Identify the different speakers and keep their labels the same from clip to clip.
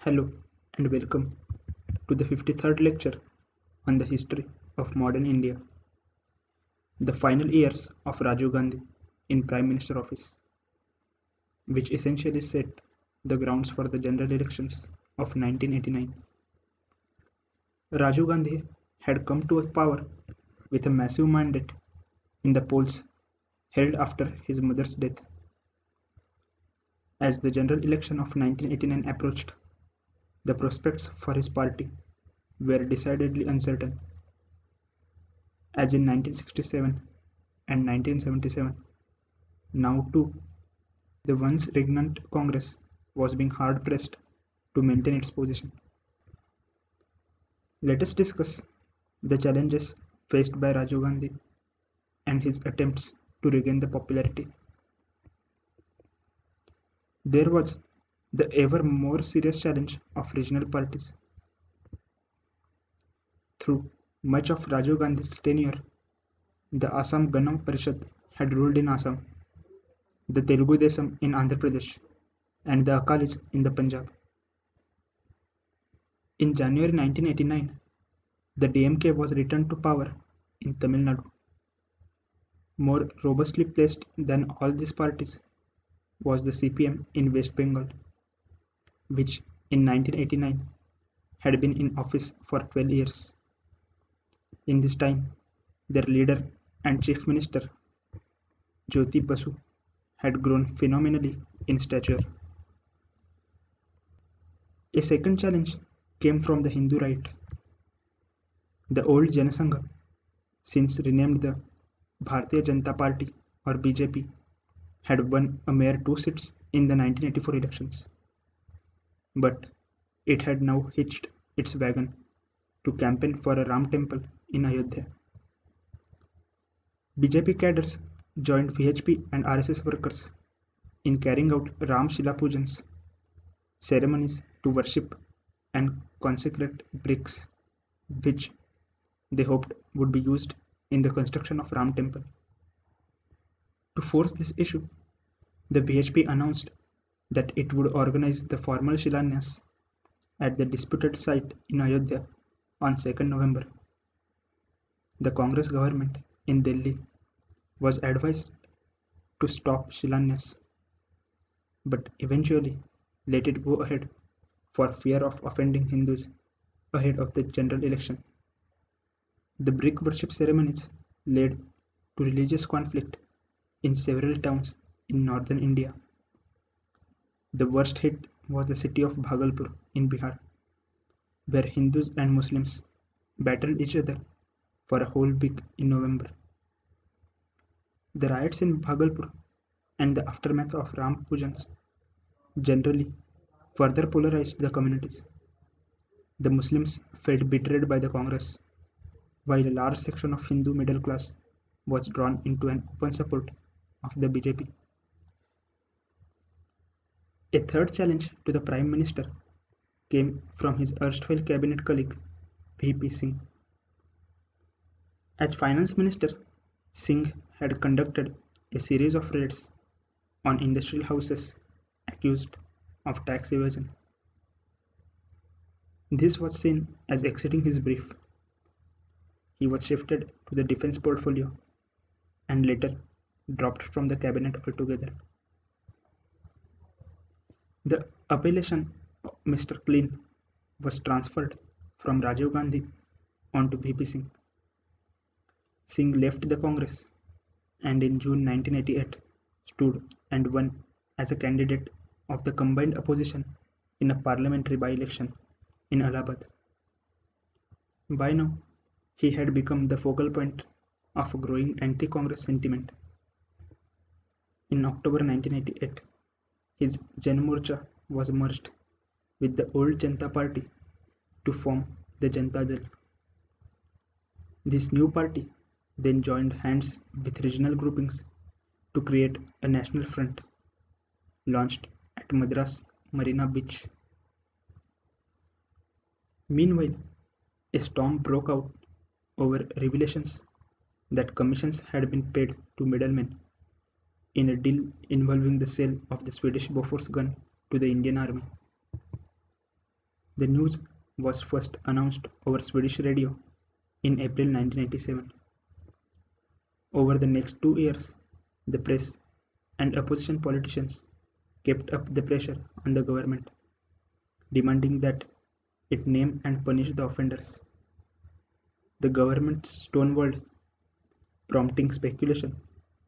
Speaker 1: Hello and welcome to the 53rd lecture on the history of modern India, the final years of Rajiv Gandhi in Prime Minister office, which essentially set the grounds for the general elections of 1989. Rajiv Gandhi had come to power with a massive mandate in the polls held after his mother's death. As the general election of 1989 approached, the prospects for his party were decidedly uncertain. As in 1967 and 1977, now too, the once regnant Congress was being hard pressed to maintain its position. Let us discuss the challenges faced by Rajiv Gandhi and his attempts to regain the popularity. There was the ever more serious challenge of regional parties. Through much of Rajiv Gandhi's tenure, the Assam Gana Parishad had ruled in Assam, the Telugu Desam in Andhra Pradesh, and the Akalis in the Punjab. In January 1989, the DMK was returned to power in Tamil Nadu. More robustly placed than all these parties was the CPM in West Bengal, which in 1989 had been in office for 12 years. In this time, their leader and chief minister, Jyoti Basu, had grown phenomenally in stature. A second challenge came from the Hindu right. The old Janasangha, since renamed the Bharatiya Janata Party or BJP, had won a mere 2 seats in the 1984 elections. But it had now hitched its wagon to campaign for a Ram temple in Ayodhya. BJP cadres joined VHP and RSS workers in carrying out Ram Shila Pujans, ceremonies to worship and consecrate bricks, which they hoped would be used in the construction of Ram temple. To force this issue, the BHP announced that it would organize the formal Shilanyas at the disputed site in Ayodhya on 2nd November. The Congress government in Delhi was advised to stop Shilanyas, but eventually let it go ahead for fear of offending Hindus ahead of the general election. The brick worship ceremonies led to religious conflict in several towns in northern India. The worst hit was the city of Bhagalpur in Bihar, where Hindus and Muslims battled each other for a whole week in November. The riots in Bhagalpur and the aftermath of Ram Pujans generally further polarized the communities. The Muslims felt betrayed by the Congress, while a large section of Hindu middle class was drawn into an open support of the BJP. A third challenge to the Prime Minister came from his erstwhile cabinet colleague V.P. Singh. As Finance Minister, Singh had conducted a series of raids on industrial houses accused of tax evasion. This was seen as exceeding his brief. He was shifted to the defense portfolio and later dropped from the cabinet altogether. The appellation Mr. Clean was transferred from Rajiv Gandhi onto V.P. Singh. Singh left the Congress and in June 1988 stood and won as a candidate of the combined opposition in a parliamentary by-election in Allahabad. By now, he had become the focal point of a growing anti-Congress sentiment. In October 1988, his Jan Morcha was merged with the old Janata Party to form the Janata Dal. This new party then joined hands with regional groupings to create a national front, launched at Madras Marina Beach. Meanwhile, a storm broke out over revelations that commissions had been paid to middlemen in a deal involving the sale of the Swedish Bofors gun to the Indian Army. The news was first announced over Swedish radio in April 1987. Over the next 2 years, the press and opposition politicians kept up the pressure on the government, demanding that it name and punish the offenders. The government stonewalled, prompting speculation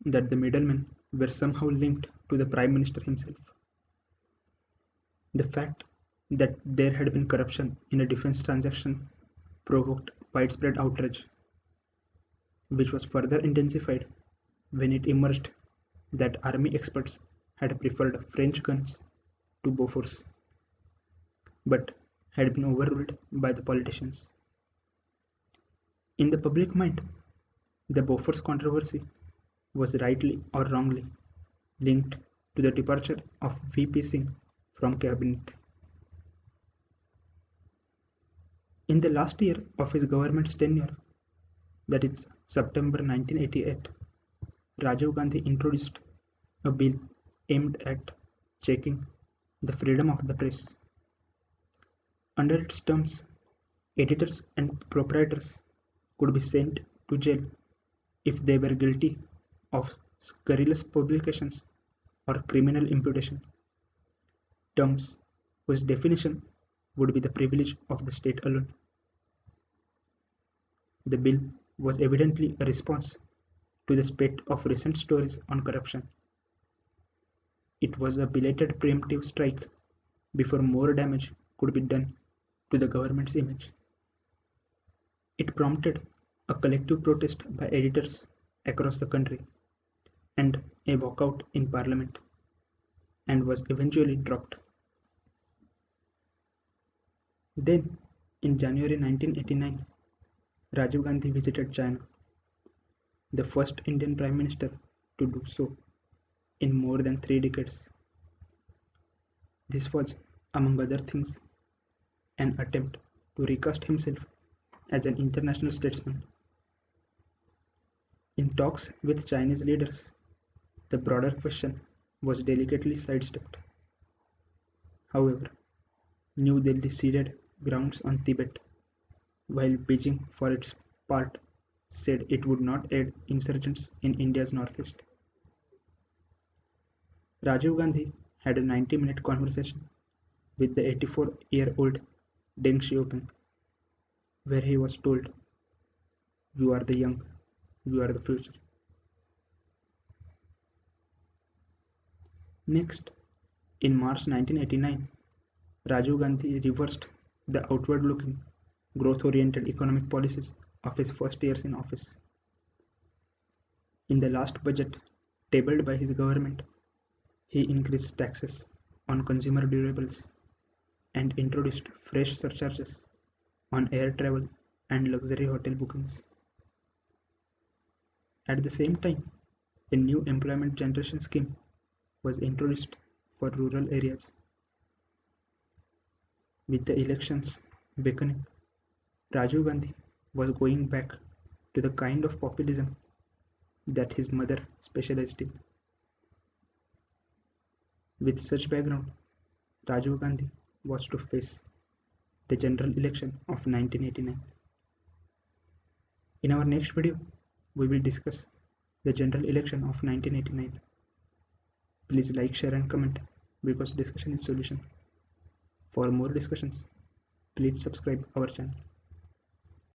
Speaker 1: that the middlemen were somehow linked to the Prime Minister himself. The fact that there had been corruption in a defense transaction provoked widespread outrage, which was further intensified when it emerged that army experts had preferred French guns to Bofors, but had been overruled by the politicians. In the public mind, the Bofors controversy was rightly or wrongly linked to the departure of VP Singh from cabinet. In the last year of his government's tenure, that is September 1988, Rajiv Gandhi introduced a bill aimed at checking the freedom of the press. Under its terms, editors and proprietors could be sent to jail if they were guilty of scurrilous publications or criminal imputation, terms whose definition would be the privilege of the state alone. The bill was evidently a response to the spate of recent stories on corruption. It was a belated preemptive strike before more damage could be done to the government's image. It prompted a collective protest by editors across the country and a walkout in parliament, and was eventually dropped. Then, in January 1989, Rajiv Gandhi visited China, the first Indian Prime Minister to do so in more than 3 decades. This was, among other things, an attempt to recast himself as an international statesman. In talks with Chinese leaders, the broader question was delicately sidestepped. However, New Delhi ceded grounds on Tibet, while Beijing, for its part, said it would not aid insurgents in India's northeast. Rajiv Gandhi had a 90-minute conversation with the 84-year-old Deng Xiaoping, where he was told, "You are the young, you are the future." Next, in March 1989, Rajiv Gandhi reversed the outward-looking, growth-oriented economic policies of his first years in office. In the last budget tabled by his government, he increased taxes on consumer durables and introduced fresh surcharges on air travel and luxury hotel bookings. At the same time, a new employment generation scheme was introduced for rural areas. With the elections beckoning, Rajiv Gandhi was going back to the kind of populism that his mother specialized in. With such background, Rajiv Gandhi was to face the general election of 1989. In our next video, we will discuss the general election of 1989. Please like, share and comment because discussion is solution. For more discussions, please subscribe our channel.